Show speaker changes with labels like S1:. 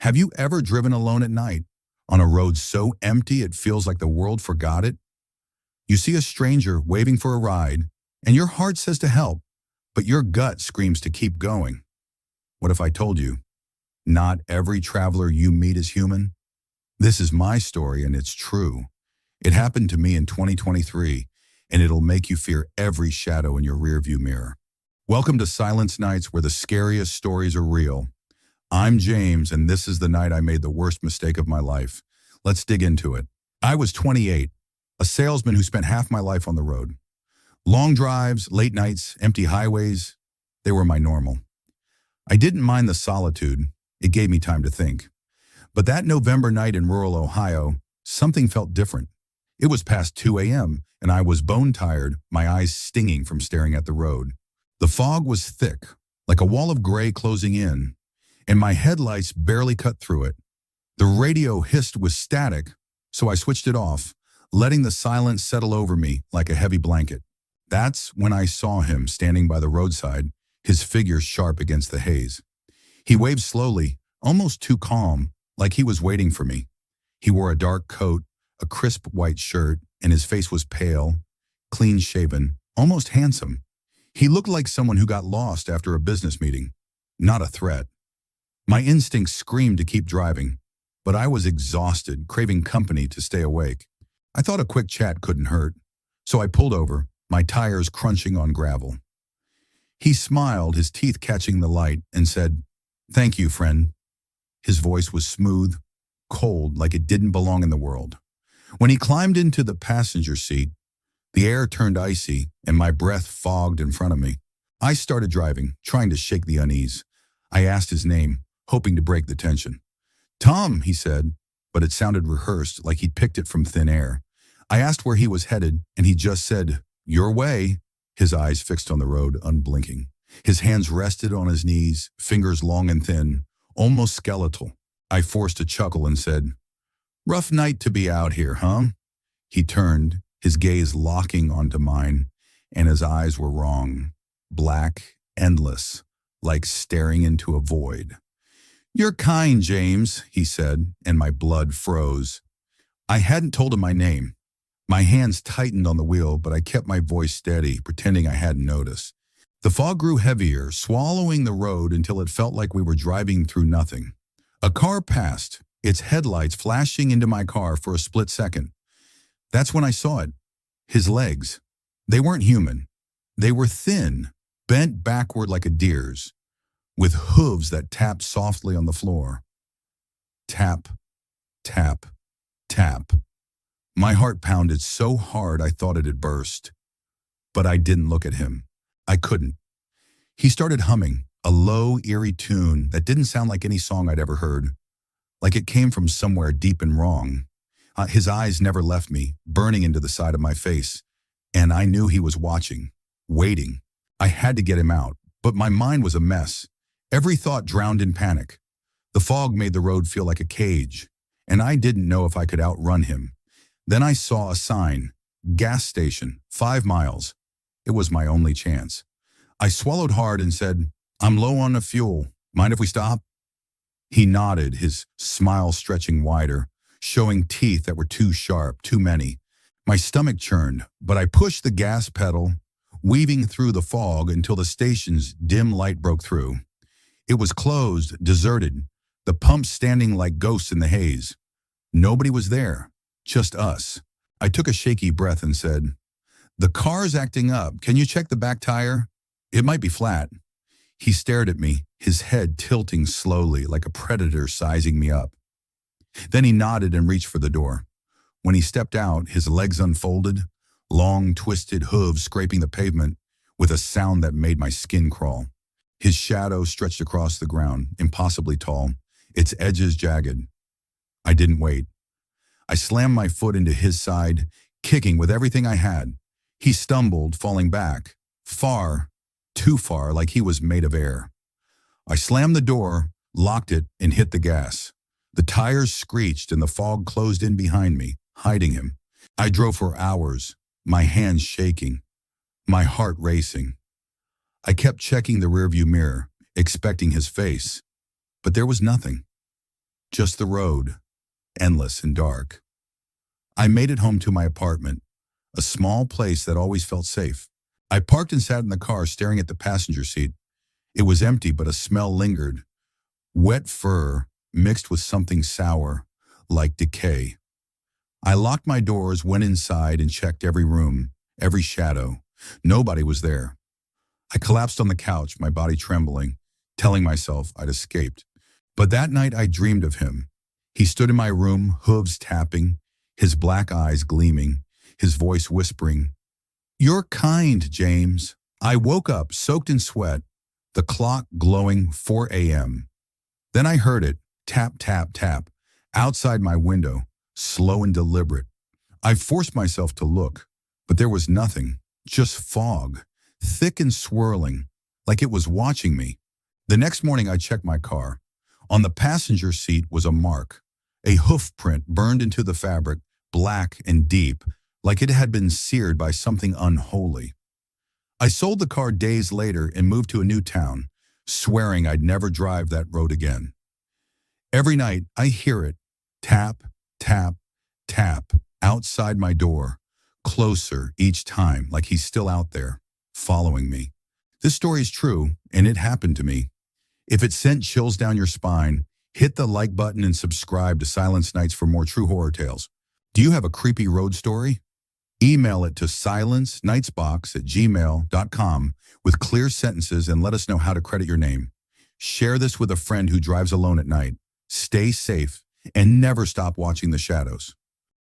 S1: Have you ever driven alone at night on a road so empty it feels like the world forgot it? You see a stranger waving for a ride, and your heart says to help, but your gut screams to keep going. What if I told you, not every traveler you meet is human? This is my story, and it's true. It happened to me in 2023, and it'll make you fear every shadow in your rearview mirror. Welcome to Silence Nights, where the scariest stories are real. I'm James, and this is the night I made the worst mistake of my life. Let's dig into it. I was 28, a salesman who spent half my life on the road. Long drives, late nights, empty highways, they were my normal. I didn't mind the solitude. It gave me time to think. But that November night in rural Ohio, something felt different. It was past 2 a.m., and I was bone-tired, my eyes stinging from staring at the road. The fog was thick, like a wall of gray closing in, and my headlights barely cut through it. The radio hissed with static, so I switched it off, letting the silence settle over me like a heavy blanket. That's when I saw him standing by the roadside, his figure sharp against the haze. He waved slowly, almost too calm, like he was waiting for me. He wore a dark coat, a crisp white shirt, and his face was pale, clean-shaven, almost handsome. He looked like someone who got lost after a business meeting, not a threat. My instincts screamed to keep driving, but I was exhausted, craving company to stay awake. I thought a quick chat couldn't hurt, so I pulled over, my tires crunching on gravel. He smiled, his teeth catching the light, and said, "Thank you, friend." His voice was smooth, cold, like it didn't belong in the world. When he climbed into the passenger seat, the air turned icy and my breath fogged in front of me. I started driving, trying to shake the unease. I asked his name, hoping to break the tension. "Tom," he said, but it sounded rehearsed, like he'd picked it from thin air. I asked where he was headed, and he just said, "Your way," his eyes fixed on the road, unblinking. His hands rested on his knees, fingers long and thin, almost skeletal. I forced a chuckle and said, "Rough night to be out here, huh?" He turned, his gaze locking onto mine, and his eyes were wrong, black, endless, like staring into a void. "You're kind, James," he said, and my blood froze. I hadn't told him my name. My hands tightened on the wheel, but I kept my voice steady, pretending I hadn't noticed. The fog grew heavier, swallowing the road until it felt like we were driving through nothing. A car passed, its headlights flashing into my car for a split second. That's when I saw it. His legs. They weren't human. They were thin, bent backward like a deer's, with hooves that tapped softly on the floor. Tap, tap, tap. My heart pounded so hard I thought it had burst. But I didn't look at him. I couldn't. He started humming, a low, eerie tune that didn't sound like any song I'd ever heard, like it came from somewhere deep and wrong. His eyes never left me, burning into the side of my face, and I knew he was watching, waiting. I had to get him out, but my mind was a mess. Every thought drowned in panic. The fog made the road feel like a cage, and I didn't know if I could outrun him. Then I saw a sign, gas station, 5 miles. It was my only chance. I swallowed hard and said, "I'm low on the fuel. Mind if we stop?" He nodded, his smile stretching wider, showing teeth that were too sharp, too many. My stomach churned, but I pushed the gas pedal, weaving through the fog until the station's dim light broke through. It was closed, deserted, the pumps standing like ghosts in the haze. Nobody was there, just us. I took a shaky breath and said, "The car's acting up. Can you check the back tire? It might be flat." He stared at me, his head tilting slowly like a predator sizing me up. Then he nodded and reached for the door. When he stepped out, his legs unfolded, long, twisted hooves scraping the pavement with a sound that made my skin crawl. His shadow stretched across the ground, impossibly tall, its edges jagged. I didn't wait. I slammed my foot into his side, kicking with everything I had. He stumbled, falling back, far, too far, like he was made of air. I slammed the door, locked it, and hit the gas. The tires screeched and the fog closed in behind me, hiding him. I drove for hours, my hands shaking, my heart racing. I kept checking the rearview mirror, expecting his face, but there was nothing. Just the road, endless and dark. I made it home to my apartment, a small place that always felt safe. I parked and sat in the car staring at the passenger seat. It was empty, but a smell lingered. Wet fur mixed with something sour, like decay. I locked my doors, went inside, and checked every room, every shadow. Nobody was there. I collapsed on the couch, my body trembling, telling myself I'd escaped. But that night I dreamed of him. He stood in my room, hooves tapping, his black eyes gleaming, his voice whispering, "You're kind, James." I woke up, soaked in sweat, the clock glowing 4 a.m. Then I heard it, tap, tap, tap, outside my window, slow and deliberate. I forced myself to look, but there was nothing, just fog, thick and swirling, like it was watching me. The next morning I checked my car. On the passenger seat was a mark, a hoof print burned into the fabric, black and deep, like it had been seared by something unholy. I sold the car days later and moved to a new town, swearing I'd never drive that road again. Every night I hear it, tap, tap, tap, outside my door, closer each time, like he's still out there, following me. This story is true, and it happened to me. If it sent chills down your spine, hit the like button and subscribe to Silence Nights for more true horror tales. Do you have a creepy road story? Email it to silencenightsbox@gmail.com with clear sentences and let us know how to credit your name. Share this with a friend who drives alone at night. Stay safe and never stop watching the shadows.